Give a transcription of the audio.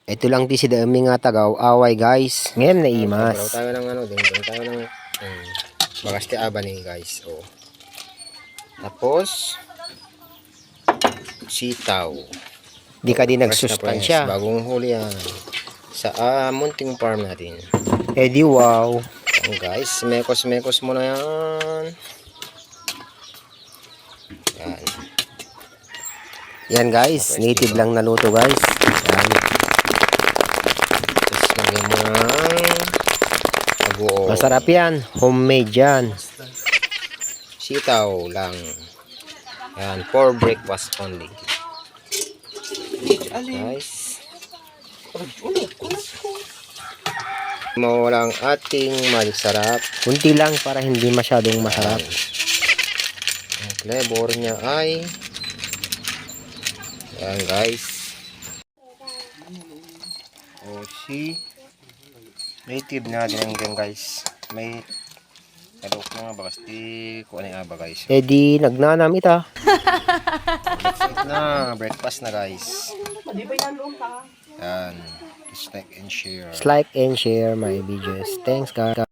Ito lang di si dami nga tagaw away guys. Ngayon na imas. Baraw tayo ng ano din. Tayo ng bagaste abani guys. Oh. Tapos sitaw. Di ka din Fresh na nagsustansya. fresh. Bagong huli yan. Sa munting farm natin. Eh di wow. Ayan guys, mekos muna yan. Yan. Yan guys, native lang na luto guys. Yan. Tapos lagyan mo ng agoong. Masarap yan. Homemade yan. Sitaw lang. Yan, for breakfast only. Guys. Mawala ang ating magic sarap. Kunti lang para hindi masyadong masarap. Ang flavor niya ay yan guys. O si native na din yan guys. May kalok na nga bakas di kung ano yung aba guys. Eh di nagnanam ita. Breakfast na guys. Yan. Just like and share. Like and share my videos. Thanks guys.